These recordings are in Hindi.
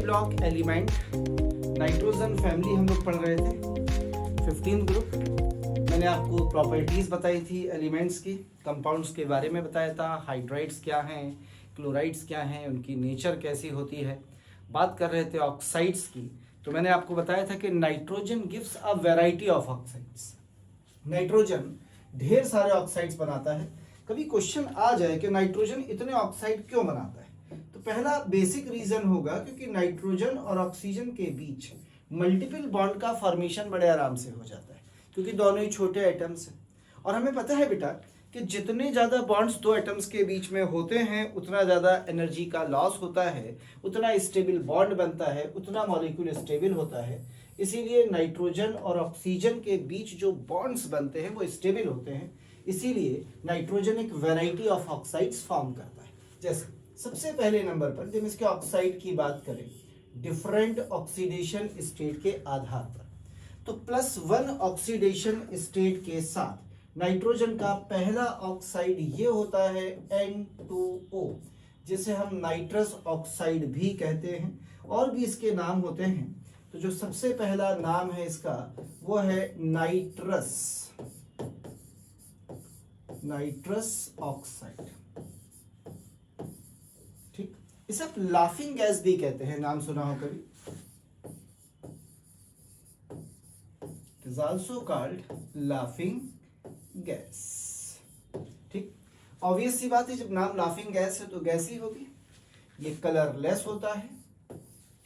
ब्लॉक एलिमेंट नाइट्रोजन फैमिली हम लोग पढ़ रहे थे 15 ग्रुप। मैंने आपको प्रॉपर्टीज़ बताई थी एलिमेंट्स की, कंपाउंड्स के बारे में बताया था, हाइड्राइड्स क्या हैं, क्लोराइड्स क्या हैं, उनकी नेचर कैसी होती है। बात कर रहे थे ऑक्साइड्स की, तो मैंने आपको बताया था कि nitrogen gives a variety of oxides. Nitrogen ढेर सारे ऑक्साइड्स बनाता है। कभी क्वेश्चन आ जाए कि नाइट्रोजन इतने ऑक्साइड क्यों बनाता है, तो पहला बेसिक रीजन होगा क्योंकि नाइट्रोजन और ऑक्सीजन के बीच मल्टीपल बॉन्ड का फॉर्मेशन बड़े आराम से हो जाता है, क्योंकि दोनों ही छोटे एटम्स हैं। और हमें पता है बेटा कि जितने ज़्यादा बॉन्ड्स दो एटम्स के बीच में होते हैं उतना ज़्यादा एनर्जी का लॉस होता है, उतना स्टेबल बॉन्ड बनता है, उतना मॉलिक्यूल स्टेबल होता है। इसीलिए नाइट्रोजन और ऑक्सीजन के बीच जो बॉन्ड्स बनते हैं वो स्टेबल होते हैं। इसीलिए नाइट्रोजन एक वैरायटी ऑफ ऑक्साइड्स फॉर्म करता है। जैसे सबसे पहले नंबर पर जब इसके ऑक्साइड की बात करें डिफरेंट ऑक्सीडेशन स्टेट के आधार पर, तो +1 ऑक्सीडेशन स्टेट के साथ नाइट्रोजन का पहला ऑक्साइड ये होता है N2O, जिसे हम नाइट्रस ऑक्साइड भी कहते हैं, और भी इसके नाम होते हैं। तो जो सबसे पहला नाम है इसका वो है नाइट्रस ऑक्साइड। ठीक, इसे आप लाफिंग गैस भी कहते हैं, नाम सुना हो कभी। It is also called laughing gas. ठीक, ऑब्वियस सी बात है, जब नाम लाफिंग गैस है तो गैस ही होगी। ये कलरलेस होता है।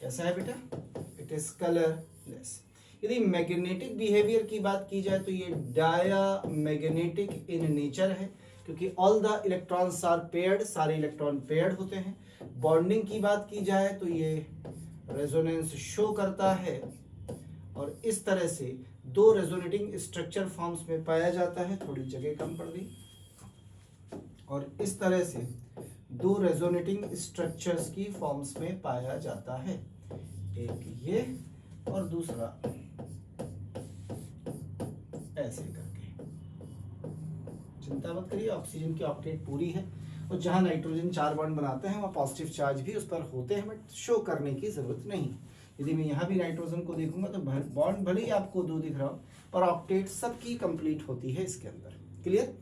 कैसा है बेटा? It is colourless. यदि मैग्नेटिक बिहेवियर की बात की जाए तो ये डायामैग्नेटिक इन नेचर है, क्योंकि all the electrons are paired, सारे इलेक्ट्रॉन पेयर्ड होते हैं। बॉन्डिंग की बात की जाए तो ये रेजोनेंस शो करता है, और इस तरह से दो रेजोनेटिंग स्ट्रक्चर फॉर्म्स में पाया जाता है। थोड़ी जगह कम पड़ गई। और इस तरह से दो रेजोनेटिंग स्ट्रक्चर्स की फॉर्म्स में पाया जाता है, एक ये और दूसरा ऐसे करके। चिंता मत करिए, ऑक्सीजन की ऑक्टेट पूरी है, और जहां नाइट्रोजन 4 बॉन्ड बनाते हैं वहां पॉजिटिव चार्ज भी उस पर होते हैं, बट शो करने की जरूरत नहीं। यदि मैं यहाँ भी नाइट्रोजन को देखूंगा तो बॉन्ड भले ही आपको 2 दिख रहा हो, और ऑक्टेट सबकी कंप्लीट होती है इसके अंदर। क्लियर?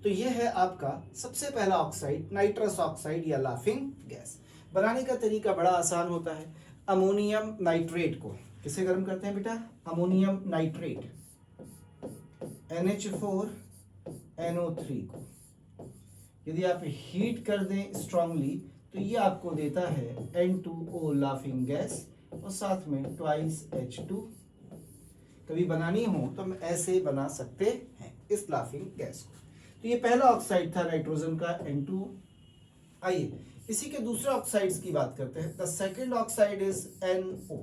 तो ये है आपका सबसे पहला ऑक्साइड नाइट्रस ऑक्साइड या लाफिंग गैस। बनाने का तरीका बड़ा आसान होता है। अमोनियम नाइट्रेट को किसे गर्म करते हैं बेटा? अमोनियम नाइट्रेट NH4NO3 को यदि आप हीट कर दें स्ट्रांगली तो ये आपको देता है N2O लाफिंग गैस, और साथ में 2H2। कभी बनानी हो तो हम ऐसे बना सकते हैं इस लाफिंग गैस को। तो ये पहला ऑक्साइड था नाइट्रोजन का N2। आइए इसी के दूसरे ऑक्साइड्स की बात करते हैं। The second oxide is NO।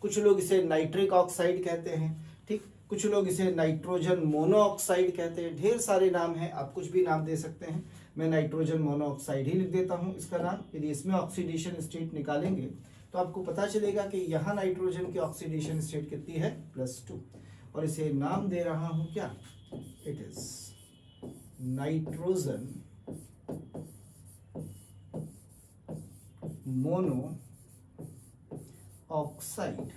कुछ लोग इसे नाइट्रिक ऑक्साइड कहते हैं, ठीक, कुछ लोग इसे नाइट्रोजन मोनोऑक्साइड कहते हैं। ढेर सारे नाम हैं, आप कुछ भी नाम दे सकते हैं। मैं नाइट्रोजन मोनोऑक्साइड ही लिख देता हूं इसका नाम। यदि इसमें ऑक्सीडेशन स्टेट निकालेंगे तो आपको पता चलेगा कि यहाँ नाइट्रोजन की ऑक्सीडेशन स्टेट कितनी है? +2। और इसे नाम दे रहा हूं क्या? It is nitrogen mono oxide.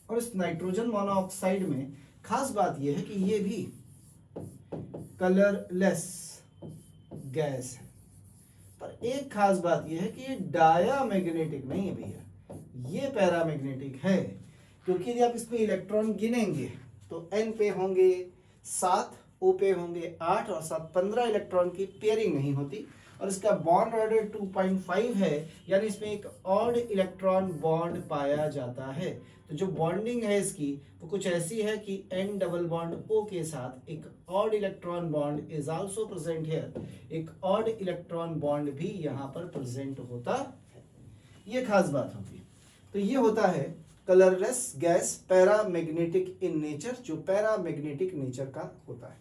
और इस नाइट्रोजन मोनोऑक्साइड में खास बात यह है कि यह भी कलरलेस गैस है, पर एक खास बात यह है कि ये डायामैग्नेटिक नहीं है भैया, ये पैरामैग्नेटिक है। क्योंकि यदि आप इसमें इलेक्ट्रॉन गिनेंगे तो N पे होंगे 7, O पे होंगे 8, और साथ 15 इलेक्ट्रॉन की पेयरिंग नहीं होती, और इसका बॉन्ड ऑर्डर 2.5 है, यानी इसमें एक ऑड इलेक्ट्रॉन बॉन्ड पाया जाता है। तो जो बॉन्डिंग है इसकी वो कुछ ऐसी है कि N डबल बॉन्ड O के साथ एक odd electron bond is also present here. एक ऑड इलेक्ट्रॉन बॉन्ड भी यहाँ पर प्रेजेंट होता है, ये खास बात होगी। तो ये होता है colourless gas, paramagnetic in nature, जो पैरामैग्नेटिक नेचर का होता है।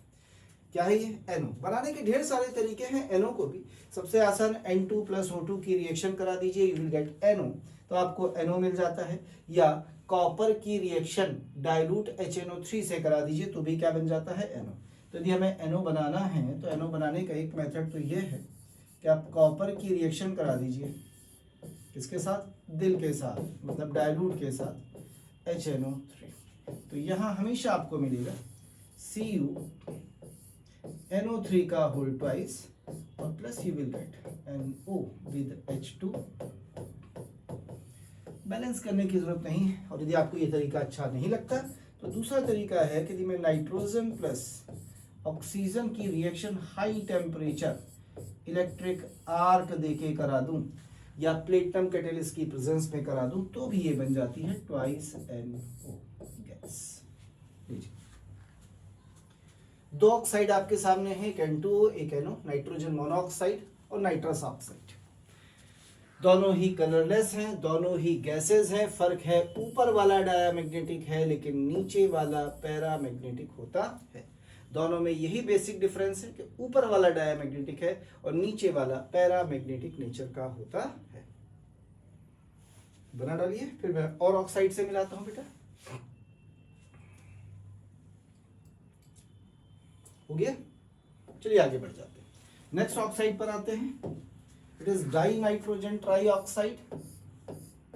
क्या है ये? NO। बनाने के ढेर सारे तरीके हैं NO को भी। सबसे आसान N2+O2 की रिएक्शन करा दीजिए, यू विल गेट NO, तो आपको NO मिल जाता है। या कॉपर की रिएक्शन डाइल्यूट HNO3 से करा दीजिए तो भी क्या बन जाता है? NO। तो यदि हमें NO बनाना है तो NO बनाने का एक मेथड तो ये है कि आप कॉपर की रिएक्शन करा दीजिए, किसके साथ? दिल के साथ, मतलब डायलूट के साथ HNO3। तो यहाँ हमेशा आपको मिलेगा CuNO3 का होल ट्वाइस और plus you will gate NO with H2। Balance करने की जरूरत नहीं है। और यदि आपको ये तरीका अच्छा नहीं लगता तो दूसरा तरीका है कि यदि मैं नाइट्रोजन प्लस ऑक्सीजन की reaction high temperature electric arc देके करा दूं या प्लेटिनम कैटेलिस्ट की प्रेजेंस में करा दूं तो भी ये बन जाती है ट्वाइस NO गैस। लीजिए, दो ऑक्साइड आपके सामने है, एक N2O एक NO, नाइट्रोजन मोनोऑक्साइड और नाइट्रस ऑक्साइड। दोनों ही कलरलेस हैं, दोनों ही गैसेस हैं। फर्क है ऊपर वाला डायामैग्नेटिक है लेकिन नीचे वाला पैरामैग्नेटिक होता है। दोनों में यही बेसिक डिफरेंस है कि ऊपर वाला डायामैग्नेटिक है और नीचे वाला पैरामैग्नेटिक नेचर का होता है। बना डालिए, फिर मैं और ऑक्साइड से मिलाता हूं बेटा। हो गया, चलिए आगे बढ़ जाते हैं। नेक्स्ट ऑक्साइड पर आते हैं। It is die nitrogen trioxide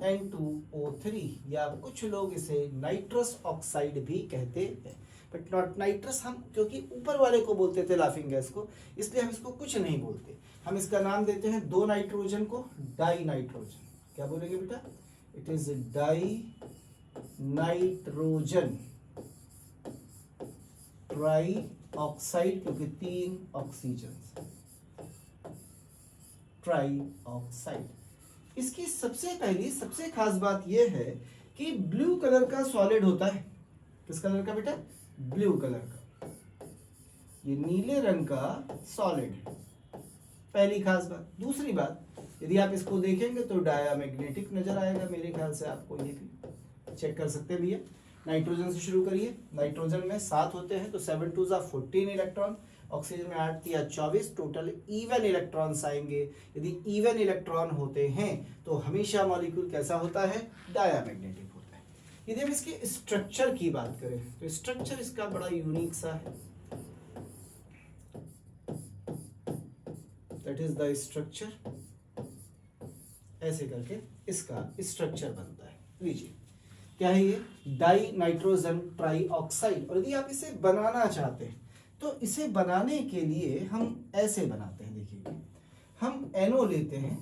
N2O3 या कुछ लोग इसे नाइट्रस ऑक्साइड भी कहते हैं, बट नॉट नाइट्रस। हम क्योंकि ऊपर वाले को बोलते थे लाफिंग गैस को, इसलिए हम इसको कुछ नहीं बोलते। हम इसका नाम देते हैं दो नाइट्रोजन को डाई नाइट्रोजन। क्या बोलेंगे बेटा? It is die nitrogen try oxide, क्योंकि 3 ऑक्सीजन, ट्राई ऑक्साइड। इसकी सबसे पहली सबसे खास बात यह है कि ब्लू कलर का सॉलिड होता है। किस कलर का बेटा? ब्लू कलर का। ये नीले रंग का सॉलिड है, पहली खास बात। दूसरी बात, यदि आप इसको देखेंगे तो डायामैग्नेटिक नजर आएगा। मेरे ख्याल से आपको ये भी चेक कर सकते भी है। नाइट्रोजन से शुरू करिए। नाइट्रोजन में 7 होते हैं तो 7 2 14 इलेक्ट्रॉन, ऑक्सीजन में 8 या 24, टोटल इवन इलेक्ट्रॉन्स आएंगे। यदि इवन इलेक्ट्रॉन होते हैं तो हमेशा मॉलिक्यूल कैसा होता है? डायामैग्नेटिक होता है। यदि हम इसके स्ट्रक्चर की बात करें तो स्ट्रक्चर इसका बड़ा यूनिक सा है। That is the structure. ऐसे करके इसका स्ट्रक्चर बनता है। लीजिए, क्या है ये? Die nitrogen try oxide. और यदि आप इसे बनाना चाहते हैं तो इसे बनाने के लिए हम ऐसे बनाते हैं। देखिए, हम NO लेते हैं।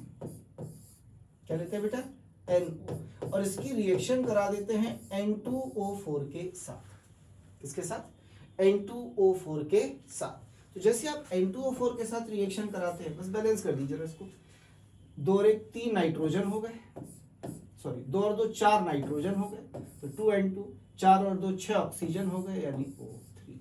क्या लेते हैं बेटा? NO। और इसकी रिएक्शन करा देते हैं N2O4 के साथ। किसके साथ? N2O4 के साथ। तो जैसे आप N2O4 के साथ रिएक्शन कराते हैं, बस बैलेंस कर दीजिए इसको। 2 और 1 3 नाइट्रोजन हो गए, सॉरी 2 और 2 4 नाइट्रोजन हो गए, तो 2N2, 4 और 2 6 ऑक्सीजन हो गए, यानी O3।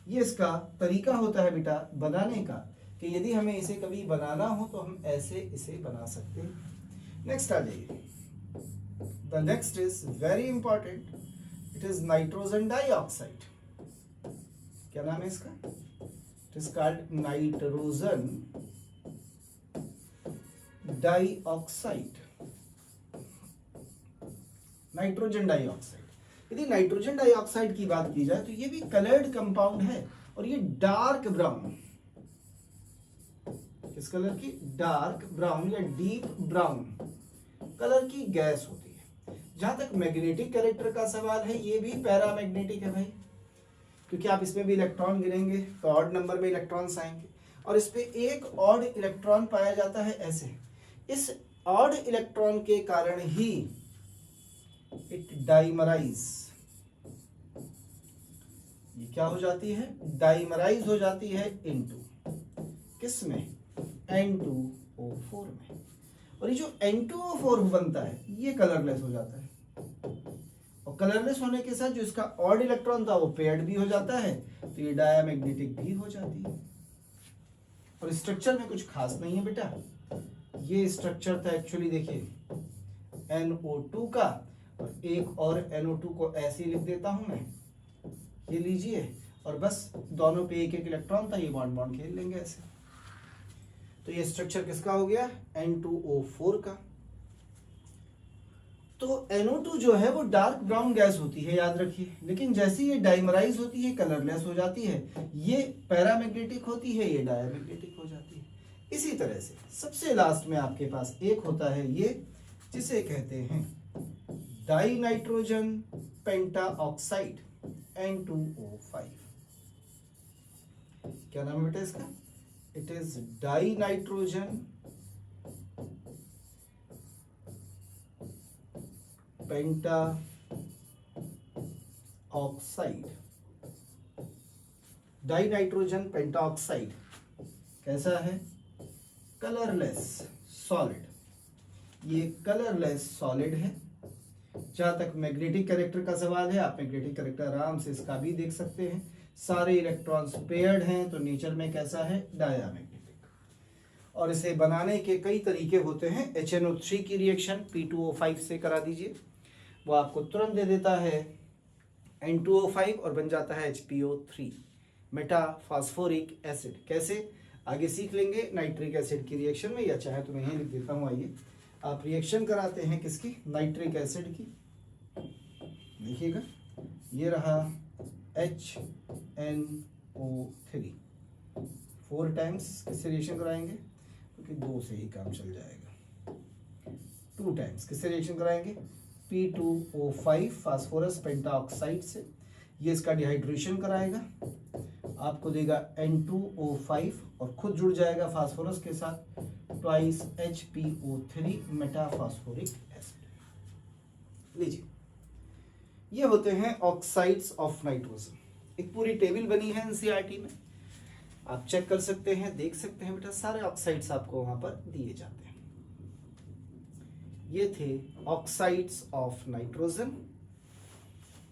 ये इसका तरीका होता है बेटा बनाने का, कि यदि हमें इसे कभी बनाना हो तो हम ऐसे इसे बना सकते हैं। नेक्स्ट आ जाइए। The next is very important. It is nitrogen dioxide. क्या नाम है इसका? It is called nitrogen dioxide. Nitrogen dioxide. यदि नाइट्रोजन डाइऑक्साइड की बात की जाए तो ये भी कलर्ड कंपाउंड है और ये डार्क ब्राउन, किस कलर की? डार्क ब्राउन या डीप ब्राउन कलर की गैस होती है। जहां तक मैग्नेटिक कैरेक्टर का सवाल है, ये भी पैरामैग्नेटिक है भाई, क्योंकि आप इसमें भी इलेक्ट्रॉन गिनेंगे तो ऑड नंबर में इलेक्ट्रॉन्स आएंगे और इस पे एक ऑड इलेक्ट्रॉन पाया जाता है ऐसे। इस ऑड इलेक्ट्रॉन के कारण ही इट डाइमराइज, ये क्या हो जाती है? डाइमराइज हो जाती है इनटू, किसमें? N2O4 में। और ये जो N2O4 बनता है ये कलरलेस हो जाता है, और कलरलेस होने के साथ जो इसका ऑड इलेक्ट्रॉन था वो पेयर्ड भी हो जाता है, तो ये डायामैग्नेटिक भी हो जाती है। और स्ट्रक्चर में कुछ खास नहीं है बेटा, ये स्ट्रक्चर था एक्चुअली, देखिए NO2 का, और एक और NO2 को ऐसे ही लिख देता हूं मैं, ये लीजिए, और बस दोनों पे एक एक इलेक्ट्रॉन था, ये बॉन्ड बॉन्ड खेल लेंगे ऐसे। तो ये स्ट्रक्चर किसका हो गया? N2O4 का। तो NO2 जो है वो डार्क ब्राउन गैस होती है, याद रखिए, लेकिन जैसे ये डाइमराइज होती है, कलरलेस हो जाती है, ये पैरामैग्नेटिक होती है, ये डायामैग्नेटिक हो जाती है। इसी तरह से सबसे लास्ट में आपके पास एक होता है ये जिसे कहते हैं डाई नाइट्रोजन पेंटा ऑक्साइड N2O5। क्या नाम है बेटा इसका? It is die nitrogen penta oxide. Die nitrogen penta oxide कैसा है? Colourless solid. ये कलरलेस सॉलिड है। जहां तक मैग्नेटिक कैरेक्टर का सवाल है, आप मैग्नेटिक कैरेक्टर आराम से इसका भी देख सकते हैं। सारे इलेक्ट्रॉन्स पेयर्ड हैं, तो नेचर में कैसा है? डायमैग्नेटिक। और इसे बनाने के कई तरीके होते हैं। HNO3 की रिएक्शन P2O5 से करा दीजिए, वो आपको तुरंत दे देता है N2O5 और बन जाता है HPO3 मेटा फास्फोरिक एसिड। कैसे? आगे सीख लेंगे नाइट्रिक एसिड की रिएक्शन में, या चाहे तो मैं यहीं लिख देता हूँ। आइए आप रिएक्शन कराते हैं किसकी? नाइट्रिक एसिड की। देखिएगा ये रहा HNO3, 4 टाइम्स किससे रिएक्शन कराएंगे? क्योंकि 2 से ही काम चल जाएगा। 2 टाइम्स किससे रिएक्शन कराएंगे? P2O5 फास्फोरस पेंटाऑक्साइड से। ये इसका डिहाइड्रेशन कराएगा, आपको देगा N2O5 और खुद जुड़ जाएगा फास्फोरस के साथ ट्वाइस HPO3 मेटाफॉस्फोरिक एसिड। लीजिए ये होते हैं ऑक्साइड्स ऑफ नाइट्रोजन। एक पूरी टेबल बनी है एनसीईआरटी में, आप चेक कर सकते हैं, देख सकते हैं बेटा, सारे ऑक्साइड्स आपको वहां पर दिए जाते हैं। ये थे ऑक्साइड्स ऑफ नाइट्रोजन।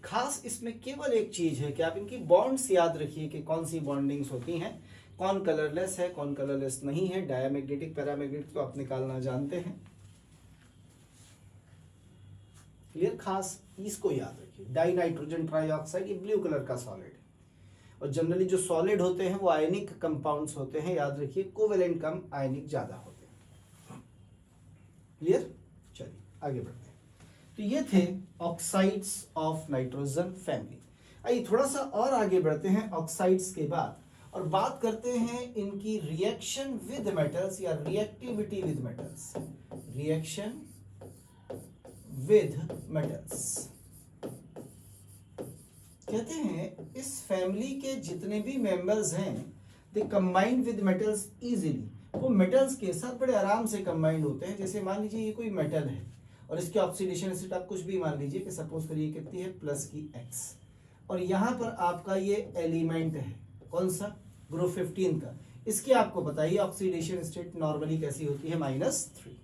खास इसमें केवल एक चीज है कि आप इनकी बॉन्ड्स याद रखिए कि कौन सी बॉन्डिंग्स होती हैं, कौन कलरलेस है, कौन कलरलेस नहीं है। डायमैग्नेटिक पैरामैग्नेटिक तो आप निकालना जानते हैं। क्लियर? खास इसको याद रखिए। डाई नाइट्रोजन ट्राइऑक्साइड, ये ब्लू कलर का सॉलिड है, और जनरली जो सॉलिड होते हैं वो आयनिक कंपाउंड्स होते हैं, याद रखिए। कोवेलेंट कम, आयनिक ज्यादा होते हैं। क्लियर? चलिए आगे बढ़ते हैं। तो ये थे ऑक्साइड्स ऑफ नाइट्रोजन फैमिली। आइए थोड़ा सा और आगे बढ़ते हैं ऑक्साइड्स के बाद, और बात करते हैं इनकी रिएक्शन विद मेटल्स या reactivity with metals. Reaction with metals कहते हैं इस फैमिली के जितने भी मेंबर्स हैं they combine with metals easily. वो मेटल्स के साथ बड़े आराम से कंबाइंड होते हैं। जैसे मान लीजिए ये कोई मेटल है और इसकी ऑक्सीडेशन स्टेट आप कुछ भी मान लीजिए कि सपोज करिए कितनी है, प्लस की x, और यहां पर आपका ये एलिमेंट है, कौन सा? ग्रुप 15 का। इसकी आपको बताइए ऑक्सीडेशन स्टेट नॉर्मली कैसी होती है? -3।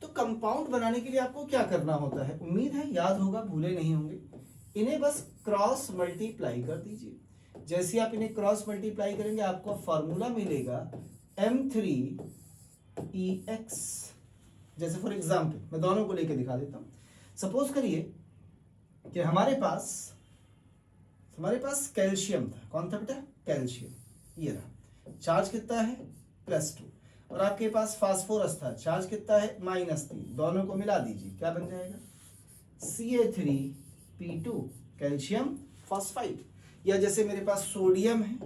तो कंपाउंड बनाने के लिए आपको क्या करना होता है? उम्मीद है याद होगा, भूले नहीं होंगे। इन्हें बस क्रॉस मल्टीप्लाई कर दीजिए। जैसे आप इन्हें क्रॉस मल्टीप्लाई करेंगे आपको फॉर्मूला मिलेगा M3EX। जैसे फॉर एग्जाम्पल मैं दोनों को लेकर दिखा देता हूं। सपोज करिए कि हमारे पास कैल्शियम था। कौन था बेटा? कैल्शियम। ये रहा। चार्ज कितना है? +2। और आपके पास फास्फोरस था, चार्ज कितना है? -3। दोनों को मिला दीजिए, क्या बन जाएगा? Ca3P2 calcium phosphide. या जैसे मेरे पास सोडियम है,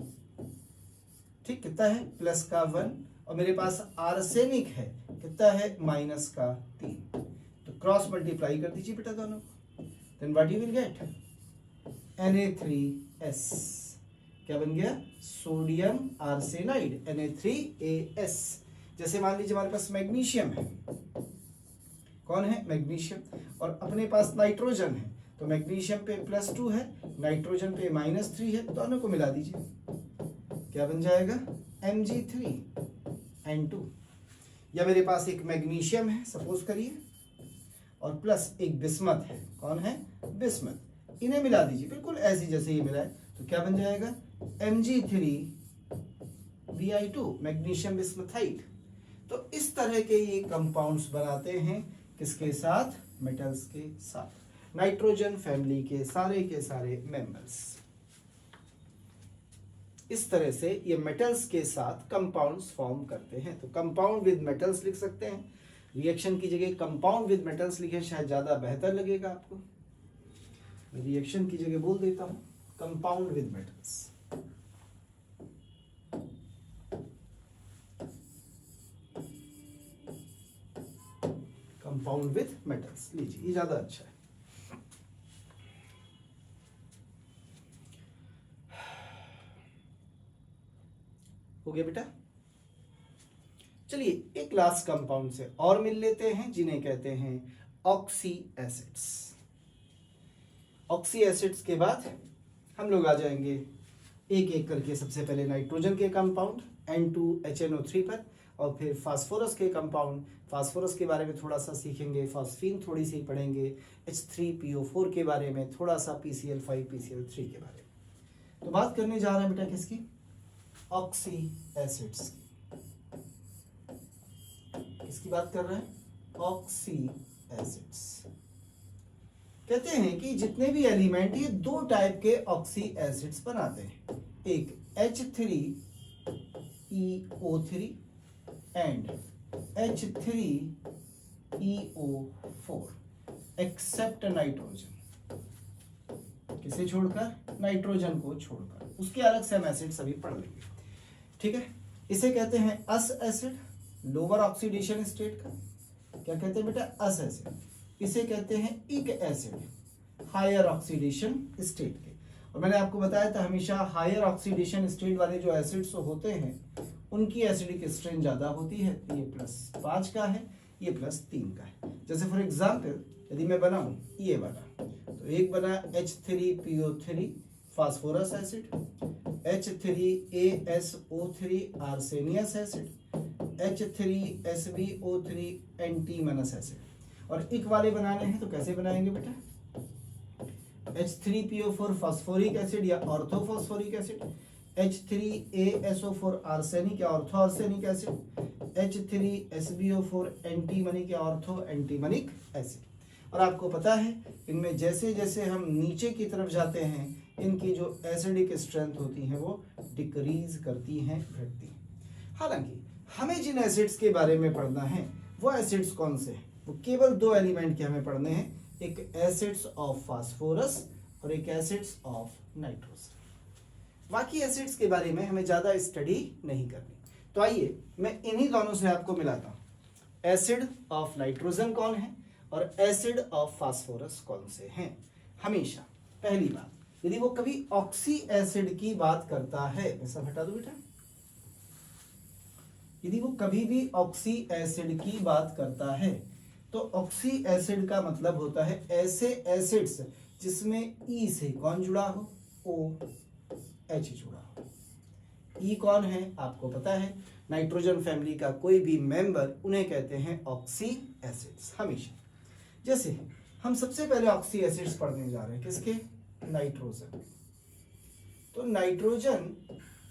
ठीक, कितना है? +1, और मेरे पास आर्सेनिक है, कितना है? -3। तो क्रॉस मल्टीप्लाई कर दीजिए बेटा दोनों को, then what you will get? Na3S। क्या बन गया? Sodium arsenide, Na3AS। जैसे मान लीजिए हमारे पास मैग्नीशियम है, कौन है? मैग्नीशियम, और अपने पास नाइट्रोजन है, तो मैग्नीशियम पे +2 है, नाइट्रोजन पे -3 है, दोनों को मिला दीजिए, क्या बन जाएगा? Mg3N2। या मेरे पास एक मैग्नीशियम है सपोज करिए, और प्लस एक बिस्मथ है, कौन है? बिस्मथ। इन्हें मिला दीजिए बिल्कुल ऐसे जैसे ये मिला है, तो क्या बन जाएगा? Mg3Bi2 magnesium बिस्मथाइड। तो इस तरह के ये कंपाउंड्स बनाते हैं किसके साथ? मेटल्स के साथ। नाइट्रोजन फैमिली के सारे मेंबर्स इस तरह से ये मेटल्स के साथ कंपाउंड्स फॉर्म करते हैं। तो कंपाउंड विद मेटल्स लिख सकते हैं। रिएक्शन की जगह कंपाउंड विद मेटल्स लिखे, शायद ज्यादा बेहतर लगेगा आपको। रिएक्शन की जगह बोल देता हूं compound with metals. Compound with metals. लीजिए ये ज्यादा अच्छा है। हो गया बेटा। चलिए एक लास्ट कंपाउंड से और मिल लेते हैं जिन्हें कहते हैं ऑक्सी एसिड्स। ऑक्सी एसिड्स के बाद हम लोग आ जाएंगे एक एक करके। सबसे पहले नाइट्रोजन के कंपाउंड N2HNO3 पर, और फिर फास्फोरस के कंपाउंड, फास्फोरस के बारे में थोड़ा सा सीखेंगे, फास्फीन थोड़ी सी पढ़ेंगे, H3PO4 के बारे में थोड़ा सा, PCl5 PCl3 के बारे में। तो बात करने जा रहे हैं बेटा किसकी? ऑक्सी एसिड्स की। किसकी बात कर रहे हैं? Oxy acids. कहते हैं कि जितने भी एलिमेंट ये दो टाइप के ऑक्सी एसिड्स बनाते हैं, एक H3EO3 and H3EO4 accept nitrogen. किसे छोड़कर? नाइट्रोजन को छोड़कर। उसके अलग से हम एसिड सभी पढ़ लेंगे, ठीक है। इसे कहते हैं अस एसिड, लोअर ऑक्सीडेशन स्टेट का। क्या कहते हैं बेटा? अस एसिड। इसे कहते हैं इक एसिड, हायर ऑक्सीडेशन स्टेट के। और मैंने आपको बताया था हमेशा हायर ऑक्सीडेशन स्टेट वाले जो एसिड्स होते हैं उनकी एसिडिक स्ट्रेंथ ज्यादा होती है। ये +5 का है, ये +3 का है। जैसे फॉर एग्जाम्पल यदि मैं बनाऊं, ये बना, तो एक बना H3PO3 phosphorous acid, H3ASO3 arsenious acid, H3SbO3 antimonous acid. और इक वाले बनाने हैं तो कैसे बनाएंगे बेटा? H3PO4 फास्फोरिक एसिड या ऑर्थोफॉस्फोरिक एसिड, H3ASO4 आर्सेनिक या ऑर्थो आर्सेनिक एसिड, H3SbO4 एंटीमनिक या ऑर्थो एंटीमनिक एसिड। और आपको पता है इनमें जैसे जैसे हम नीचे की तरफ जाते हैं इनकी जो एसिडिक स्ट्रेंथ होती है वो डिक्रीज करती हैं, घटती हैं। हालांकि हमें जिन एसिड्स के बारे में पढ़ना है वो एसिड्स कौन से हैं? वो केवल दो एलिमेंट के हमें पढ़ने हैं, एक एसिड्स ऑफ फास्फोरस और एक एसिड्स ऑफ नाइट्रोजन। बाकी एसिड्स के बारे में हमें ज्यादा स्टडी नहीं करनी। तो आइए मैं इन्हीं दोनों से आपको मिलाता हूं, एसिड ऑफ नाइट्रोजन कौन है और एसिड ऑफ फास्फोरस कौन से हैं। हमेशा पहली बात, यदि वो कभी ऑक्सी एसिड की बात करता है, मैं सब हटा दूं बेटा, यदि वो कभी भी ऑक्सी एसिड की बात करता है तो ऑक्सी एसिड का मतलब होता है ऐसे एसिड्स जिसमें ई से कौन जुड़ा हो? OH जुड़ा हो। ई कौन है? आपको पता है, नाइट्रोजन फैमिली का कोई भी मेंबर, उन्हें कहते हैं ऑक्सी एसिड्स। हमेशा जैसे हम सबसे पहले ऑक्सी एसिड्स पढ़ने जा रहे हैं, किसके? नाइट्रोजन। तो नाइट्रोजन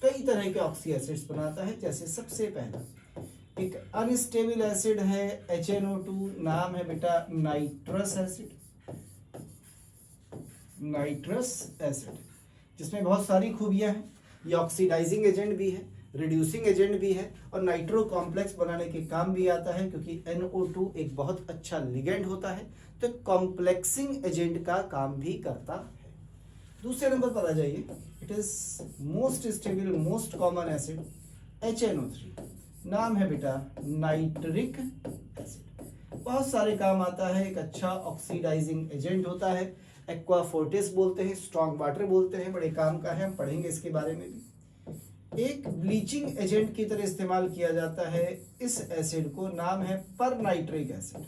कई तरह के ऑक्सी एसिड्स बनाता है। जैसे सबसे पहला एक अनस्टेबल एसिड है HNO2, नाम है बेटा नाइट्रस एसिड। नाइट्रस एसिड जिसमें बहुत सारी खूबियां हैं, ये ऑक्सीडाइजिंग एजेंट भी है, रिड्यूसिंग एजेंट भी है और नाइट्रो कॉम्प्लेक्स बनाने के काम भी आता है, क्योंकि NO2 एक बहुत अच्छा लिगेंड होता है, तो कॉम्प्लेक्सिंग एजेंट का काम भी करता है। दूसरे नंबर पर आ जाइए, it is most stable most common acid HNO3, नाम है बेटा नाइट्रिक एसिड। बहुत सारे काम आता है, एक अच्छा ऑक्सीडाइजिंग एजेंट होता है, एक्वा फोर्टिस बोलते हैं, स्ट्रॉन्ग वाटर बोलते हैं, बड़े काम का है, हम पढ़ेंगे इसके बारे में भी। एक ब्लीचिंग एजेंट की तरह इस्तेमाल किया जाता है इस एसिड को, नाम है पर नाइट्रिक एसिड,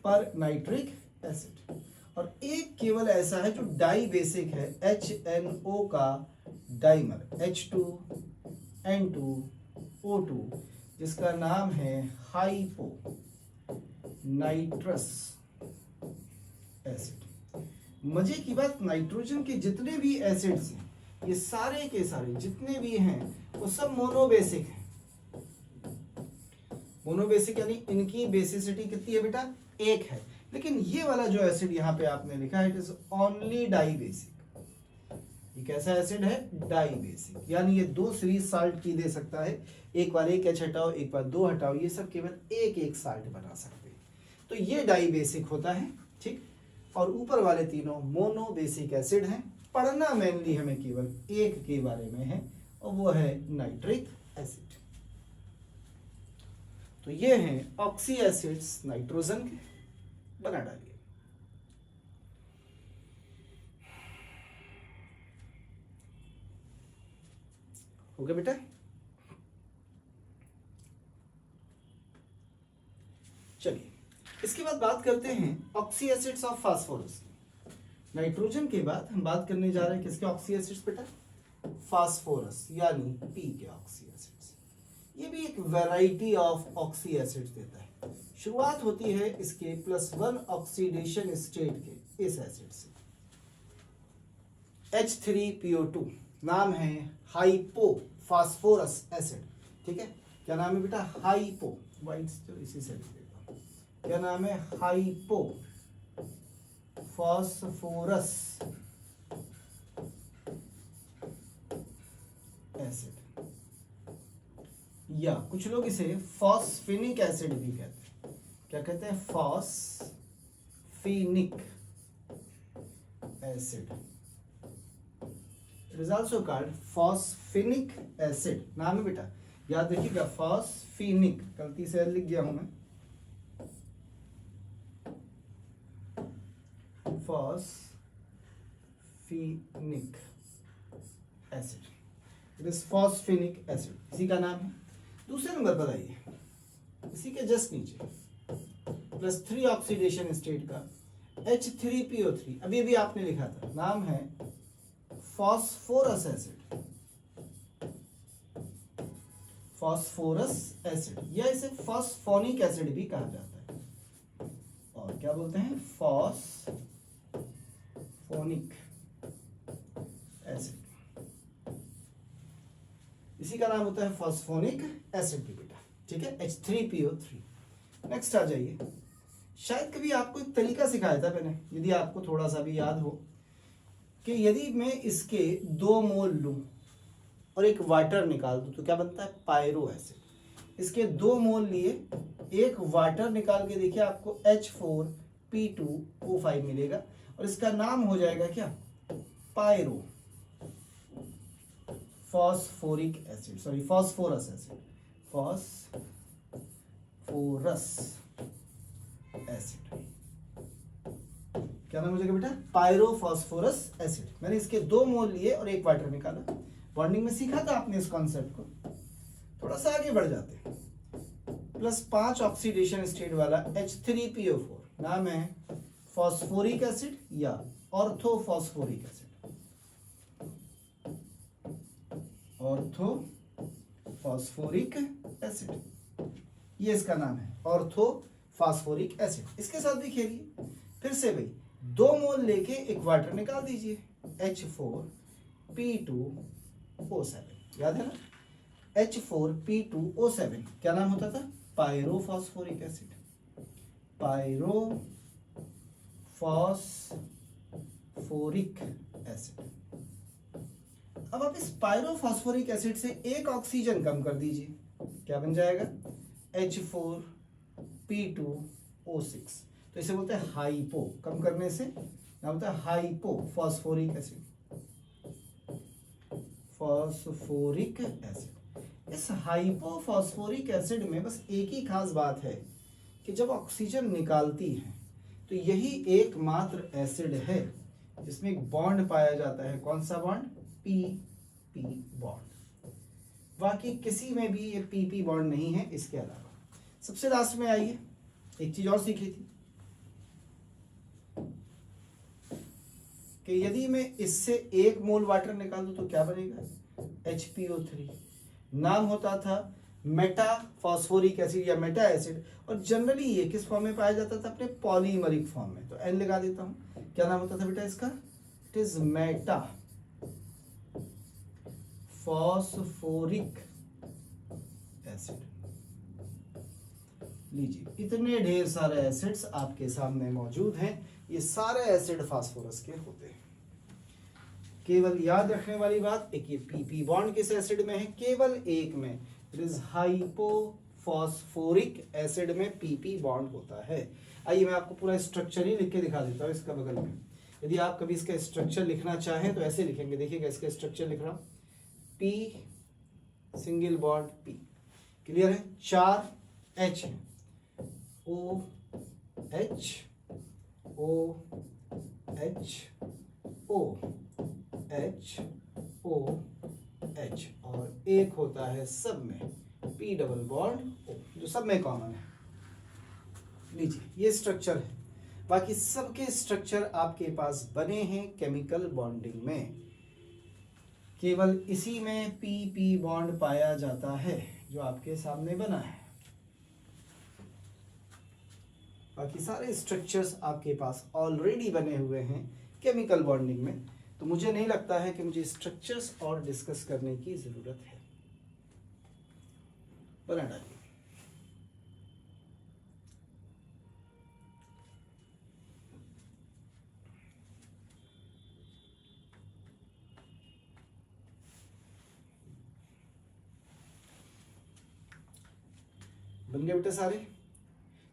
पर नाइट्रिक एसिड। और एक केवल ऐसा है जो डाई बेसिक है, HNO का डाइमर H2N2O2, जिसका नाम है हाइपो नाइट्रस एसिड। मजे की बात, नाइट्रोजन के जितने भी एसिड्स हैं, ये सारे के सारे जितने भी हैं वो सब मोनोबेसिक हैं। मोनोबेसिक यानी इनकी बेसिसिटी कितनी है बेटा? एक है। लेकिन ये वाला जो एसिड यहाँ पे आपने लिखा है, it is only dibasic. ये कैसा एसिड है? डाई बेसिक, यानी ये दो सीरीज साल्ट की दे सकता है, एक बार एक H हटाओ, एक बार दो हटाओ, ये सब केवल एक एक साल्ट बना सकते हैं। तो ये डाई बेसिक होता है, ठीक। और ऊपर वाले तीनों मोनो बेसिक एसिड हैं। पढ़ना मेनली हमें केवल एक के बारे में है और वो है नाइट्रिक एसिड। तो ये हैं ऑक्सी एसिड्स नाइट्रोजन के, बना डालिए। हो गया बेटा। चलिए इसके बाद बात करते हैं oxy acids of phosphorus. Nitrogen के बाद हम बात करने जा रहे हैं किसके ऑक्सी एसिड्स बेटा? फास्फोरस यानी पी के ऑक्सी एसिड्स। ये भी एक वैरायटी ऑफ ऑक्सी एसिड्स देता है। शुरुआत होती है इसके +1 ऑक्सीडेशन स्टेट के इस एसिड से, H3PO2, नाम है हाइपो फास्फोरस एसिड। ठीक है, क्या नाम है बेटा? हाइपो, वाइट तो इसी से लिख देता हूं। क्या नाम है? हाइपो फास्फोरस एसिड, या कुछ लोग इसे फॉस्फेनिक एसिड भी कहते हैं। क्या कहते हैं? Phosphinic acid. It is also called phosphinic acid. नाम है बेटा, याद रखिएगा, फॉस्फेनिक, गलती से लिख गया हूं मैं, फॉस्फेनिक एसिड। इट इज फॉस्फेनिक एसिड, इसी का नाम है। दूसरे नंबर पर आइए, इसी के जस्ट नीचे +3 ऑक्सीडेशन स्टेट का H3PO3, अभी अभी आपने लिखा था, नाम है फॉस्फोरस एसिड। फॉस्फोरस एसिड, या इसे फॉस्फोनिक एसिड भी कहा जाता है, और क्या बोलते हैं? Phosphonic acid. इसी का नाम होता है फॉस्फोनिक एसिड भी बेटा। ठीक है, H3PO3। नेक्स्ट आ जाइए। शायद कभी आपको एक तरीका सिखाया था मैंने, यदि आपको थोड़ा सा भी याद हो, कि यदि मैं इसके 2 मोल लूं और एक वाटर निकाल दूं तो क्या बनता है? Pyro acid. इसके 2 मोल लिए, एक वाटर निकाल के देखिए, आपको H4P2O5 मिलेगा, और इसका नाम हो जाएगा क्या? Pyro phosphoric acid, sorry phosphorous acid, phosphorous acid. क्या नाम हो जाएगा बेटा? Pyrophosphorous acid. मैंने इसके 2 मोल लिए और एक वाटर निकाला। बॉन्डिंग में सीखा था आपने इस कॉन्सेप्ट को। थोड़ा सा आगे बढ़ जाते हैं। +5 ऑक्सीडेशन स्टेट वाला H3PO4, नाम है फॉस्फोरिक एसिड या ऑर्थोफॉस्फोरिक एसिड। ऑर्थोफॉस्फोरिक एसिड, ये इसका नाम है, ऑर्थोफॉस्फोरिक एसिड। इसके साथ भी खेलिए फिर से भाई। 2 मोल लेके एक वाटर निकाल दीजिए, H4P2O7, याद है ना? H4P2O7 क्या नाम होता था? Pyrophosphoric acid, pyrophosphoric acid. अब आप इस पायरोफॉस्फोरिक एसिड से एक ऑक्सीजन कम कर दीजिए, क्या बन जाएगा? H4P2O6। तो इसे बोलते हैं हाइपो, कम करने से क्या होता है? Hypo phosphoric acid, phosphoric acid. इस हाइपो फॉस्फोरिक एसिड में बस एक ही खास बात है कि जब ऑक्सीजन निकालती है तो यही एकमात्र एसिड है जिसमें एक बॉन्ड पाया जाता है। कौन सा बॉन्ड? PP bond. बाकी किसी में भी ये PP बॉन्ड नहीं है इसके अलावा। सबसे लास्ट में आइए, एक चीज और सीख ली थी कि यदि मैं इससे 1 मोल वाटर निकाल दूं तो क्या बनेगा? HPO3। नाम होता था मेटा फॉस्फोरिक एसिड या मेटा एसिड, और जनरली ये किस फॉर्म में पाया जाता था? अपने पॉलीमरिक फॉर्म में। तो N लगा देता हूं। क्या नाम होता था बेटा इसका? It is Meta phosphoric acid. लीजिए, इतने ढेर सारे एसिड्स आपके सामने मौजूद हैं। ये सारे एसिड फास्फोरस के होते हैं। केवल याद रखने वाली बात, एक ये PP बॉन्ड किस एसिड में है? केवल एक में, इट इज हाइपोफॉस्फोरिक एसिड में PP बॉन्ड होता है। आइए मैं आपको पूरा स्ट्रक्चर ही लिख के दिखा देता हूँ इसका बगल में। यदि आप कभी इसका स्ट्रक्चर लिखना चाहें तो ऐसे लिखेंगे, देखिएगा इसका स्ट्रक्चर लिख रहा हूं, P single bond P, clear है? 4 H है, O H O H O H O H, और एक होता है सब में P डबल बॉन्ड O, जो सब में कॉमन है। लीजिए ये स्ट्रक्चर है, बाकी सबके स्ट्रक्चर आपके पास बने हैं केमिकल बॉन्डिंग में, केवल इसी में PP बॉन्ड पाया जाता है जो आपके सामने बना है। बाकी सारे स्ट्रक्चर्स आपके पास ऑलरेडी बने हुए हैं केमिकल बॉन्डिंग में, तो मुझे नहीं लगता है कि मुझे स्ट्रक्चर्स और डिस्कस करने की जरूरत है। बना डालिए। बन गए बेटे सारे।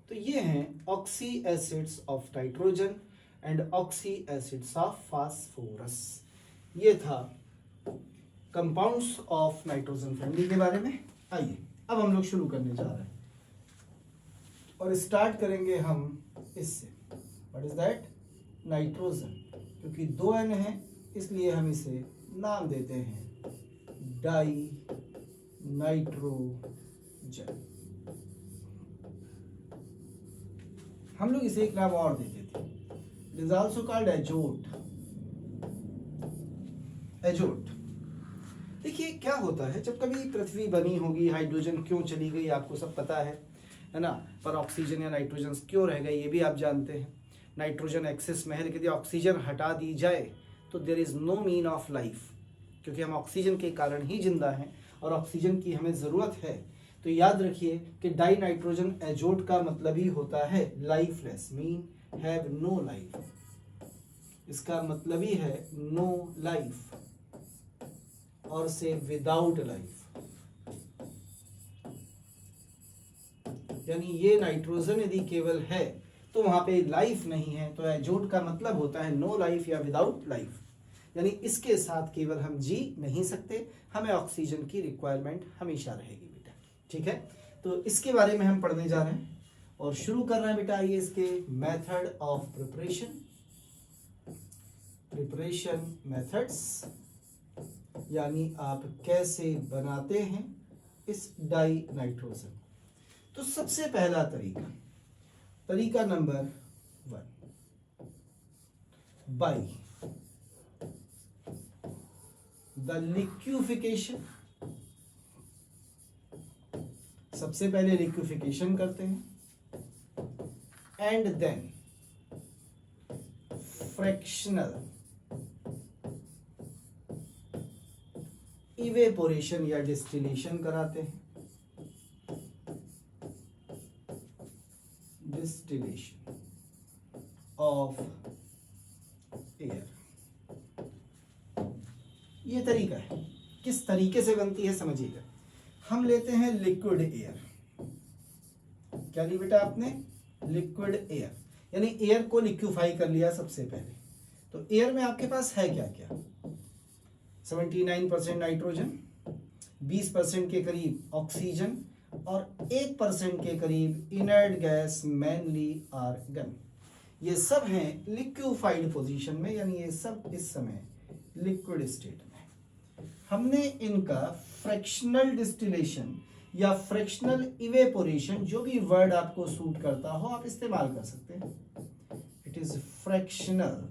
तो ये हैं oxy acids of nitrogen and oxy acids of phosphorus. ये था कंपाउंड्स ऑफ नाइट्रोजन फैमिली के बारे में। आइए अब हम लोग शुरू करने जा रहे हैं और स्टार्ट करेंगे हम इससे। What is that? नाइट्रोजन। क्योंकि 2 N है इसलिए हम इसे नाम देते हैं डाई नाइट्रोजन। हम लोग इसे एक नाम और देते थे, इट इज ऑल्सो कॉल्ड एजोट। एजोट। देखिए क्या होता है, जब कभी पृथ्वी बनी होगी, हाइड्रोजन क्यों चली गई आपको सब पता है ना, पर ऑक्सीजन या नाइट्रोजन क्यों रह गए ये भी आप जानते हैं। नाइट्रोजन एक्सेस में है, लेकिन यदि ऑक्सीजन हटा दी जाए तो there is no mean of life, क्योंकि हम ऑक्सीजन के कारण ही जिंदा हैं और ऑक्सीजन की हमें ज़रूरत है। तो याद रखिए कि डाई नाइट्रोजन एजोट का मतलब ही होता है lifeless, mean have no life. इसका मतलब ही है नो लाइफ और से विदाउट लाइफ। यानी ये नाइट्रोजन यदि केवल है तो वहां पे लाइफ नहीं है, तो एजोट का मतलब होता है नो लाइफ या विदाउट लाइफ। यानी इसके साथ केवल हम जी नहीं सकते, हमें ऑक्सीजन की रिक्वायरमेंट हमेशा रहेगी बेटा। ठीक है, तो इसके बारे में हम पढ़ने जा रहे हैं और शुरू कर रहे हैं बेटा। आइए इसके method of preparation, preparation methods, यानी आप कैसे बनाते हैं इस डाई नाइट्रोजन। तो सबसे पहला तरीका नंबर 1, बाई द लिक्विफिकेशन। सबसे पहले लिक्विफिकेशन करते हैं एंड देन फ्रैक्शनल इवेपोरेशन या डिस्टिलेशन कराते हैं। डिस्टिलेशन ऑफ एयर, ये तरीका है। किस तरीके से बनती है समझिएगा। हम लेते हैं लिक्विड एयर। क्या लिया बेटा आपने? लिक्विड एयर, यानी एयर को लिक्विफाई कर लिया सबसे पहले। तो एयर में आपके पास है क्या क्या? 79% नाइट्रोजन, 20% के करीब ऑक्सीजन और 1% के करीब इनर्ट गैस मेनली आर्गन। ये सब हैं लिक्विफाइड पोजीशन में, यानी ये सब इस समय लिक्विड स्टेट में। हमने इनका फ्रैक्शनल डिस्टिलेशन या फ्रैक्शनल इवेपोरेशन, जो भी वर्ड आपको सूट करता हो आप इस्तेमाल कर सकते हैं। इट इज फ्रैक्शनल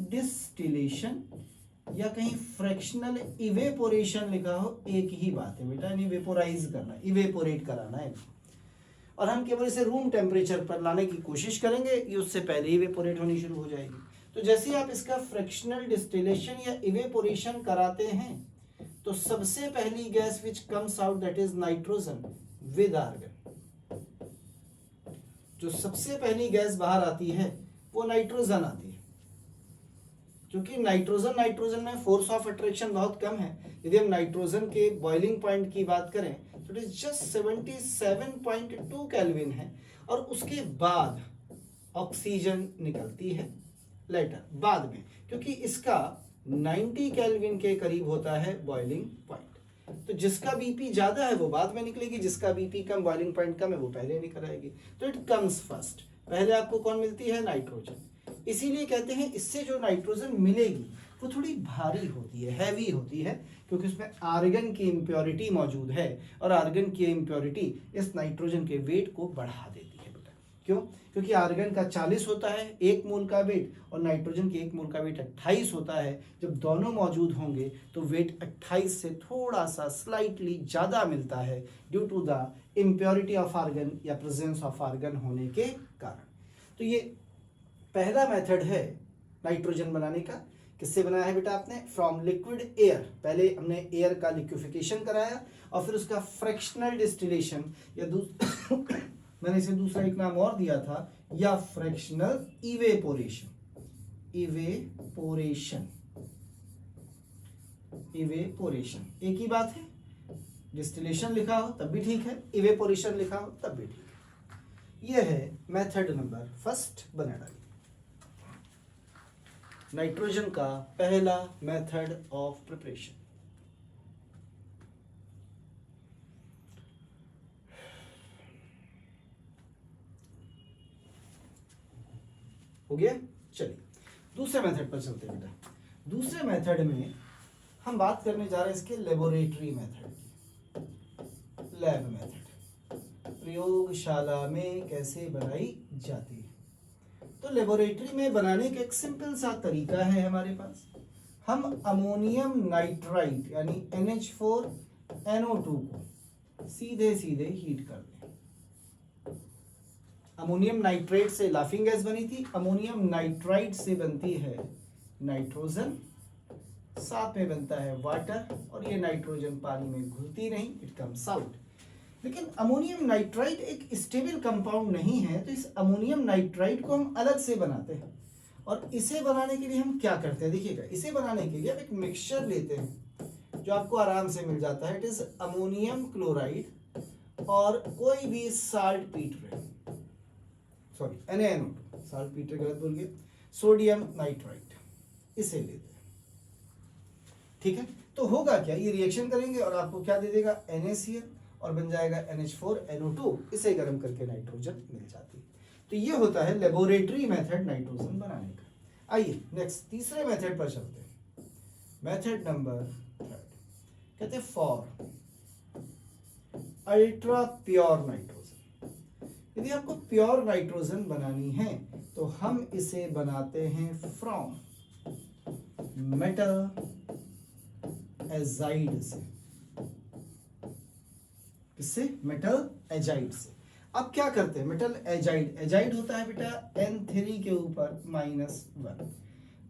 डिस्टिलेशन या कहीं फ्रैक्शनल इवेपोरेशन लिखा हो, एक ही बात है बेटा, यानी वेपोराइज करना, इवेपोरेट कराना है। और हम केवल इसे रूम टेम्परेचर पर लाने की कोशिश करेंगे, ये उससे पहले ही इवेपोरेट होनी शुरू हो जाएगी। तो जैसे ही आप इसका फ्रैक्शनल डिस्टिलेशन या इवेपोरेशन कराते हैं तो सबसे पहली gas which comes out that is nitrogen with argon. जो सबसे पहली गैस बाहर आती है वो नाइट्रोजन आती है, क्योंकि नाइट्रोजन में फोर्स ऑफ अट्रैक्शन बहुत कम है। यदि हम नाइट्रोजन के बॉइलिंग पॉइंट की बात करें तो इट इज जस्ट 77.2 केल्विन है, और उसके बाद ऑक्सीजन निकलती है लेटर बाद में, क्योंकि इसका 90 केल्विन के करीब होता है बॉइलिंग पॉइंट। तो जिसका बीपी ज्यादा है वो बाद में निकलेगी, जिसका बीपी कम, बॉइलिंग पॉइंट कम है, वो पहले निकल आएगी। तो इट कम्स फर्स्ट, पहले आपको कौन मिलती है? नाइट्रोजन। इसीलिए कहते हैं इससे जो नाइट्रोजन मिलेगी वो थोड़ी भारी होती है, हैवी होती है, क्योंकि उसमें आर्गन की इम्प्योरिटी मौजूद है, और आर्गन की इम्प्योरिटी इस नाइट्रोजन के वेट को बढ़ा देती है बेटा। क्यों? क्योंकि आर्गन का 40 होता है 1 मोल का वेट, और नाइट्रोजन के 1 मोल का वेट 28 होता है। जब दोनों मौजूद होंगे तो वेट 28 से थोड़ा सा स्लाइटली ज़्यादा मिलता है, due to the impurity of argon या प्रेजेंस ऑफ आर्गन होने के कारण। तो ये पहला मेथड है नाइट्रोजन बनाने का। किससे बनाया है बेटा आपने? From liquid air. पहले हमने एयर का लिक्विफिकेशन कराया और फिर उसका फ्रैक्शनल डिस्टिलेशन, या मैंने इसे दूसरा एक नाम और दिया था, या फ्रैक्शनल इवेपोरेशन। इवेपोरेशन एक ही बात है। डिस्टिलेशन लिखा हो तब भी ठीक है, इवेपोरेशन लिखा हो तब भी ठीक है। यह है मेथड नंबर फर्स्ट बना डाली, नाइट्रोजन का पहला मेथड ऑफ प्रिपरेशन। हो गया? चलिए दूसरे मेथड पर चलते हैं बेटा। दूसरे मेथड में हम बात करने जा रहे हैं इसके लेबोरेटरी मेथड की। लैब मेथड, प्रयोगशाला में कैसे बनाई जाती है। तो लेबोरेटरी में बनाने का एक सिंपल सा तरीका है हमारे पास। हम अमोनियम नाइट्राइट यानी NH4NO2 को सीधे सीधे हीट कर दें। अमोनियम नाइट्रेट से लाफिंग गैस बनी थी, अमोनियम नाइट्राइट से बनती है नाइट्रोजन, साथ में बनता है वाटर, और ये नाइट्रोजन पानी में घुलती नहीं, इट कम्स आउट। लेकिन अमोनियम नाइट्राइट एक स्टेबल कंपाउंड नहीं है, तो इस अमोनियम नाइट्राइट को हम अलग से बनाते हैं। और इसे बनाने के लिए हम क्या करते हैं, देखिएगा, इसे बनाने के लिए हम एक मिक्सचर लेते हैं जो आपको आराम से मिल जाता है। इट इज अमोनियम क्लोराइड और कोई भी salt Peter, sorry NaNO2, salt Peter गलत बोल गया, सोडियम नाइट्राइट, इसे लेते हैं। ठीक है, तो होगा क्या, ये रिएक्शन करेंगे और आपको क्या दे देगा? NaCl, और बन जाएगा NH4NO2। इसे गर्म करके नाइट्रोजन मिल जाती है। तो ये होता है लेबोरेटरी मेथड नाइट्रोजन बनाने का। आइए नेक्स्ट तीसरे मेथड पर चलते हैं। मेथड नंबर 3 कहते हैं फॉर अल्ट्रा प्योर नाइट्रोजन। यदि आपको प्योर नाइट्रोजन बनानी है तो हम इसे बनाते हैं फ्रॉम मेटल एजाइड से। किससे? मेटल एजाइड से। अब क्या करते हैं? मेटल एजाइड, एजाइड होता है बेटा N3 के ऊपर -1।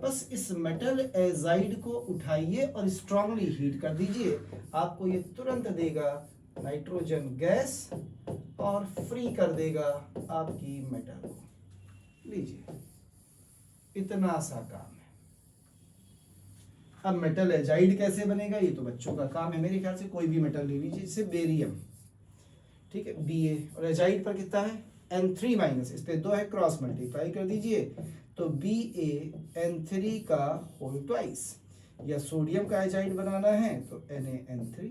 बस इस मेटल एजाइड को उठाइए और स्ट्रांगली हीट कर दीजिए, आपको ये तुरंत देगा नाइट्रोजन गैस और फ्री कर देगा आपकी मेटल को। लीजिए, इतना सा काम है। अब मेटल एजाइड कैसे बनेगा, ये तो बच्चों का काम है। मेरे ख्याल से कोई भी मेटल ले लीजिए, जैसे बेरियम, ठीक है, Ba, और एजाइड पर कितना है? N3-, इस पे 2 है, क्रॉस मल्टीप्लाई कर दीजिए तो BaN3 का होल ट्वाइस। या सोडियम का एजाइड बनाना है तो NaN3।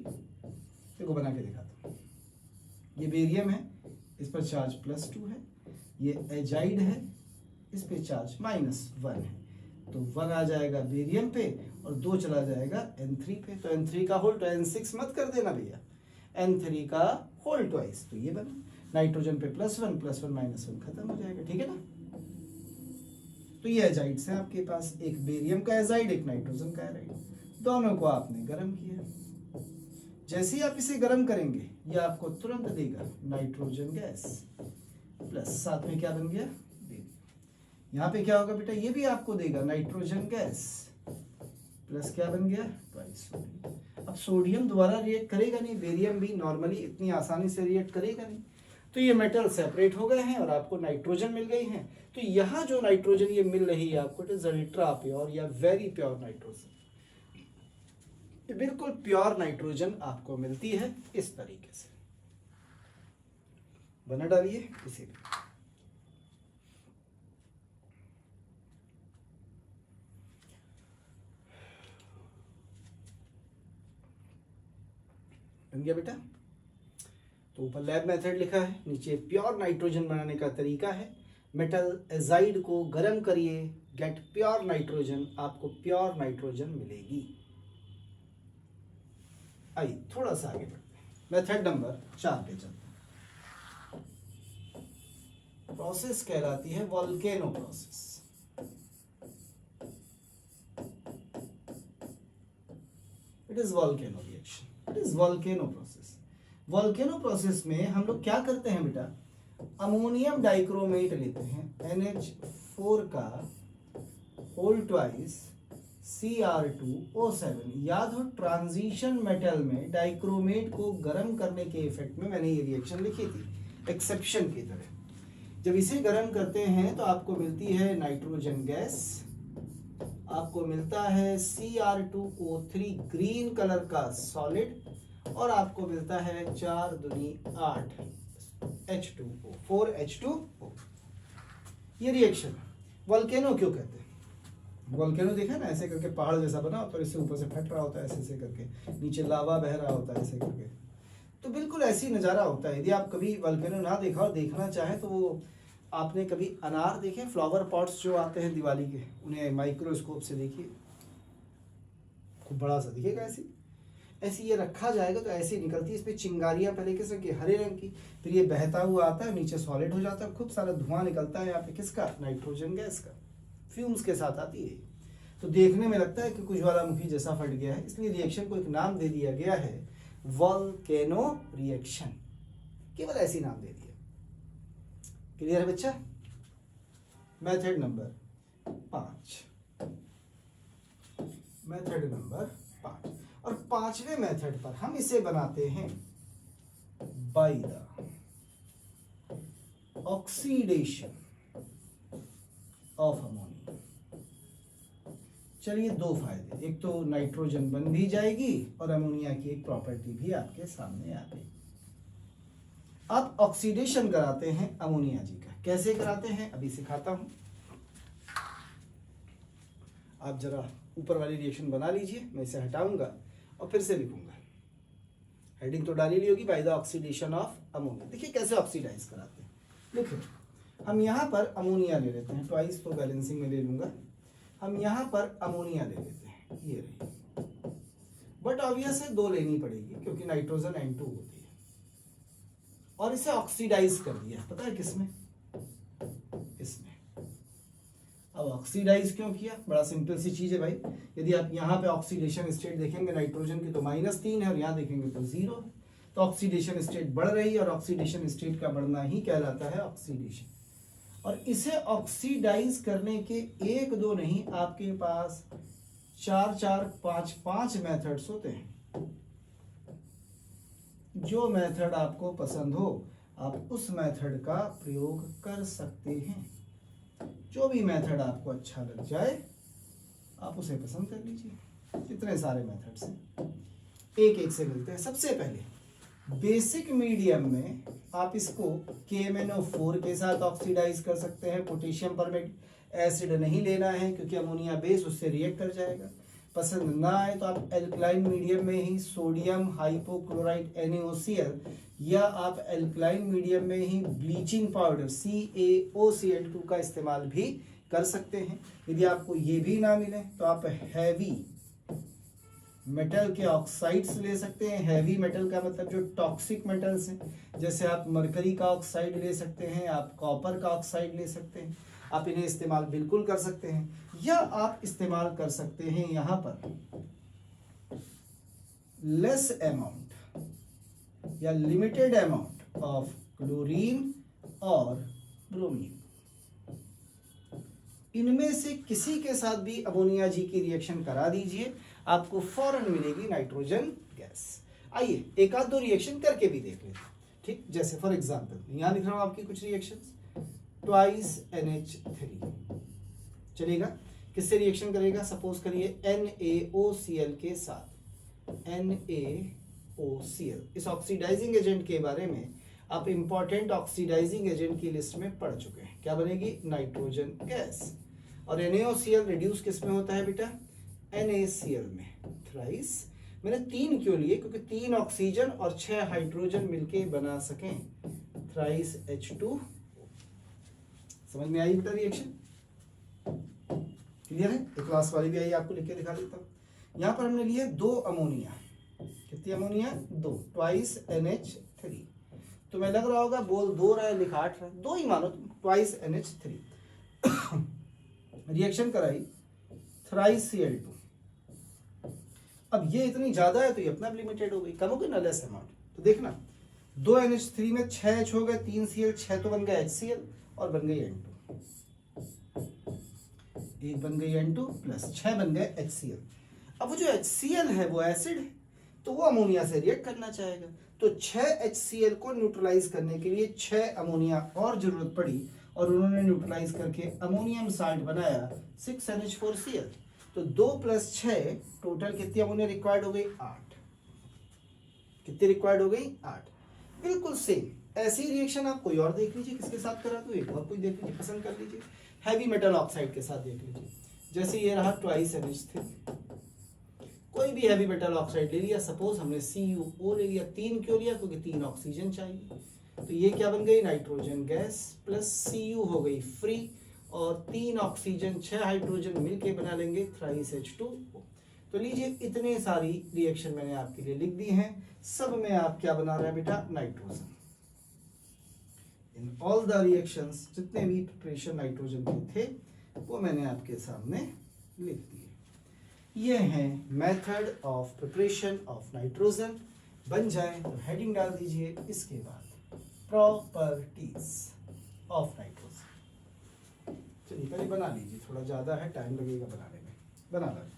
देखो बना के दिखाता हूँ। ये बेरियम है, इस पर चार्ज +2 है, ये एजाइड है, इस पे चार्ज -1 है, तो 1 आ जाएगा बेरियम पे और 2 चला जाएगा N3 पे। तो N3 का होल, तो N6 मत कर देना भैया, N3 का होल ट्वाइस। तो ये बना नाइट्रोजन पे +1 +1 खत्म हो जाएगा। ठीक है ना? तो ये एजाइड्स है आपके पास, एक बेरियम का एजाइड, एक नाइट्रोजन का एजाइड, दोनों को आपने गर्म किया। जैसे ही आप इसे गर्म करेंगे ये आपको तुरंत देगा नाइट्रोजन गैस प्लस, साथ में क्या बन गया? बेरियम। यहाँ पे क्या होगा बेटा? ये भी आपको देगा नाइट्रोजन गैस प्लस, क्या बन गया? Twice sodium. अब सोडियम दोबारा रिएक्ट करेगा नहीं, बेरियम भी नॉर्मली इतनी आसानी से रिएक्ट करेगा नहीं। तो ये मेटल सेपरेट हो गए हैं और आपको नाइट्रोजन मिल गई है। तो यहाँ जो नाइट्रोजन ये मिल रही है आपको, इट इज अल्ट्रा प्योर या वेरी प्योर नाइट्रोजन। बिल्कुल प्योर नाइट्रोजन आपको मिलती है इस तरीके से। बना डालिए इसे। बन गया बेटा। तो ऊपर लैब मेथड लिखा है, नीचे प्योर नाइट्रोजन बनाने का तरीका है। मेटल एजाइड को गर्म करिए, गेट प्योर नाइट्रोजन, आपको प्योर नाइट्रोजन मिलेगी। आइए थोड़ा सा आगे बढ़ते हैं, मेथड नंबर 4 पे चलते हैं। प्रोसेस कहलाती है volcano process. It is volcano reaction, it is volcano process. Volcano process में हम लोग क्या करते हैं बेटा, अमोनियम डाइक्रोमेट लेते हैं, NH4 का होल ट्वाइस Cr2O7। याद हो ट्रांजिशन मेटल में डाइक्रोमेट को गर्म करने के इफेक्ट में मैंने ये रिएक्शन लिखी थी एक्सेप्शन की तरह। जब इसे गर्म करते हैं तो आपको मिलती है नाइट्रोजन गैस, आपको मिलता है Cr2O3 ग्रीन कलर का सॉलिड, और आपको मिलता है 4 दूनी 8 H2O 4H2O। ये रिएक्शन वोल्केनो क्यों कहते हैं? वोल्केनो देखा ना, ऐसे करके पहाड़ जैसा बना होता है, इससे ऊपर से फट रहा होता है, ऐसे ऐसे करके नीचे लावा बह रहा होता है ऐसे करके। तो बिल्कुल ऐसी नज़ारा होता है। यदि आप कभी वोल्केनो ना देखा और देखना चाहें तो वो आपने कभी अनार देखे, फ्लावर पॉट्स जो आते हैं दिवाली के, उन्हें माइक्रोस्कोप से देखिए, खूब बड़ा सा दिखेगा। ऐसी ये रखा जाएगा तो ऐसी निकलती है, इस पर चिंगारियाँ पहले किस रंग की, हरे रंग की, फिर ये बहता हुआ आता है, नीचे सॉलिड हो जाता है, खूब सारा धुआं निकलता है यहाँ पे, किसका, नाइट्रोजन गैस का, फ्यूम्स के साथ आती है। तो देखने में लगता है कि कुछ ज्वालामुखी जैसा फट गया है, इसलिए रिएक्शन को एक नाम दे दिया गया है वोल्केनो रिएक्शन, केवल ऐसी नाम दे दिया। क्लियर है बच्चा? मेथड नंबर 5, मेथड नंबर 5, और 5वें मेथड पर हम इसे बनाते हैं by the oxidation of ammonia. चलिए, 2 फायदे, एक तो नाइट्रोजन बन भी जाएगी और अमोनिया की एक प्रॉपर्टी भी आपके सामने आ गई। आप ऑक्सीडेशन कराते हैं अमोनिया जी का, कैसे कराते हैं अभी सिखाता हूं। आप जरा ऊपर वाली रिएक्शन बना लीजिए, मैं इसे हटाऊंगा और फिर से लिखूंगा। हेडिंग तो डाली ली होगी, by the oxidation of ammonia. देखिए कैसे ऑक्सीडाइज कराते हैं। देखिए, हम यहाँ पर अमोनिया ले लेते हैं, ट्वाइस तो बैलेंसिंग में ले लूंगा। हम यहाँ पर अमोनिया ले लेते हैं, ये रही, बट ऑब्वियस है 2 लेनी पड़ेगी क्योंकि नाइट्रोजन N2 होती है। और इसे ऑक्सीडाइज कर दिया, पता है किसमें, इसमें। अब ऑक्सीडाइज क्यों किया, बड़ा सिंपल सी चीज है भाई। यदि आप यहाँ पे ऑक्सीडेशन स्टेट देखेंगे नाइट्रोजन की तो -3 है, और यहाँ देखेंगे तो 0 है, तो ऑक्सीडेशन स्टेट बढ़ रही है, और ऑक्सीडेशन स्टेट का बढ़ना ही कहलाता है ऑक्सीडेशन। और इसे ऑक्सीडाइज करने के 1-2 नहीं, आपके पास 4-4 5-5 मेथड्स होते हैं। जो मेथड आपको पसंद हो आप उस मेथड का प्रयोग कर सकते हैं। जो भी मेथड आपको अच्छा लग जाए आप उसे पसंद कर लीजिए। कितने सारे मेथड्स हैं, एक से मिलते हैं। सबसे पहले बेसिक मीडियम में आप इसको KMnO4 के साथ ऑक्सीडाइज कर सकते हैं। पोटेशियम परमैंगनेट एसिड नहीं लेना है क्योंकि अमोनिया बेस उससे रिएक्ट कर जाएगा। पसंद ना आए तो आप एल्कलाइन मीडियम में ही सोडियम हाइपोक्लोराइट NaOCl, या आप एल्कलाइन मीडियम में ही ब्लीचिंग पाउडर CaOCl2 का इस्तेमाल भी कर सकते हैं। यदि आपको ये भी ना मिले तो आप हैवी मेटल के ऑक्साइड्स ले सकते हैं। हैवी मेटल का मतलब जो टॉक्सिक मेटल्स हैं, जैसे आप मरकरी का ऑक्साइड ले सकते हैं, आप कॉपर का ऑक्साइड ले सकते हैं। आप इन्हें इस्तेमाल बिल्कुल कर सकते हैं, या आप इस्तेमाल कर सकते हैं यहाँ पर लेस अमाउंट या लिमिटेड अमाउंट ऑफ क्लोरीन और ब्रोमीन। इनमें से किसी के साथ भी अमोनिया जी की रिएक्शन करा दीजिए, आपको फौरन मिलेगी नाइट्रोजन गैस। आइए एक आध 2 रिएक्शन करके भी देख लेते हैं, ठीक। जैसे फॉर एग्जांपल यहां लिख रहा हूं आपकी कुछ रिएक्शंस। ट्वाइस NH3 चलेगा, किससे रिएक्शन करेगा, सपोज करिए NaOCl के साथ। NaOCl इस ऑक्सीडाइजिंग एजेंट के बारे में आप इंपॉर्टेंट ऑक्सीडाइजिंग एजेंट की लिस्ट में पढ़ चुके हैं। क्या बनेगी, नाइट्रोजन गैस। और NaOCl रिड्यूस किस में होता है बेटा, NaCl में, थ्राइस। मैंने 3 क्यों लिए? क्योंकि 3 ऑक्सीजन और 6 हाइड्रोजन मिलके बना सकें थ्राइस H2। समझ में आई बेटा रिएक्शन? क्लियर है? एक क्लास वाली भी आई, आपको लिख के दिखा देता हूँ। यहाँ पर हमने लिए 2 अमोनिया। कितनी अमोनिया? 2, twice NH3। तो मैं लग रहा होगा बोल 2 रहा है, लिखा 8 रहा है, 2 ही मानो तुम, ट्वाइस NH3। रिएक्शन कराई थ्राइस Cl2। अब ये इतनी ज्यादा है तो ये अपना लिमिटेड हो गई, कम हो गई ना, लेस अमाउंट। तो देखना 2 NH3 में 6 H हो गए, 3 Cl, 6 तो बन गया HCl और बन गई N2। एक बन गई N2 प्लस 6 बन गए HCl। अब वो जो HCl है वो एसिड है, तो वो अमोनिया से रिएक्ट करना चाहेगा। तो 6 HCl को न्यूट्रलाइज करने के लिए 6 अमोनिया और जरूरत पड़ी, और उन्होंने न्यूट्रलाइज करके अमोनियम साल्ट बनाया 6 NH4Cl। तो 2 + 6 टोटल कितनी अमोनिया रिक्वायर्ड हो गई? 8। कितनी रिक्वायर्ड हो गई? 8। बिल्कुल सेम ऐसी रिएक्शन आप कोई और देख लीजिए, किसके साथ करा तो एक और कोई देख लीजिए, पसंद कर लीजिए। हैवी मेटल ऑक्साइड के साथ देख लीजिए, जैसे ये रहा ट्वाइस NH3। कोई भी हैवी मेटल ऑक्साइड ले लिया, सपोज हमने CuO ले लिया। 3 क्यों लिया? क्योंकि 3 ऑक्सीजन चाहिए। तो ये क्या बन गई? नाइट्रोजन गैस प्लस Cu हो गई फ्री, और 3 ऑक्सीजन 6 हाइड्रोजन मिलके बना लेंगे थ्राइस H2O। तो लीजिए इतने सारी रिएक्शन मैंने आपके लिए लिख दी हैं, सब में आप क्या बना रहे हैं बेटा? Nitrogen. In all the reactions जितने भी प्रिपरेशन नाइट्रोजन के थे वो मैंने आपके सामने लिख दिए। ये है method of preparation of nitrogen. बन जाए तो हेडिंग डाल दीजिए, इसके बाद प्रॉपर्टीज ऑफ नाइट्रोजन। चलिए पहले बना लीजिए, थोड़ा ज्यादा है, टाइम लगेगा बनाने में। बना लो।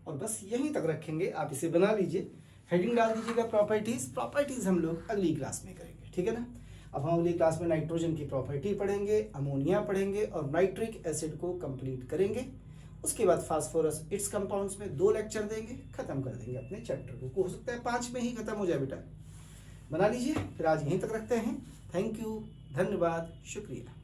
और बस यहीं तक रखेंगे, आप इसे बना लीजिए, हेडिंग डाल दीजिएगा प्रॉपर्टीज हम लोग अगली क्लास में करेंगे, ठीक है ना। अब हम अगली क्लास में नाइट्रोजन की प्रॉपर्टी पढ़ेंगे, अमोनिया पढ़ेंगे और नाइट्रिक एसिड को कंप्लीट करेंगे। उसके बाद फास्फोरस इट्स कंपाउंड्स में 2 लेक्चर देंगे, खत्म कर देंगे अपने चैप्टर को। हो सकता है 5 में ही खत्म हो जाए बेटा। बना लीजिए, फिर आज यहीं तक रखते हैं। थैंक यू, धन्यवाद, शुक्रिया।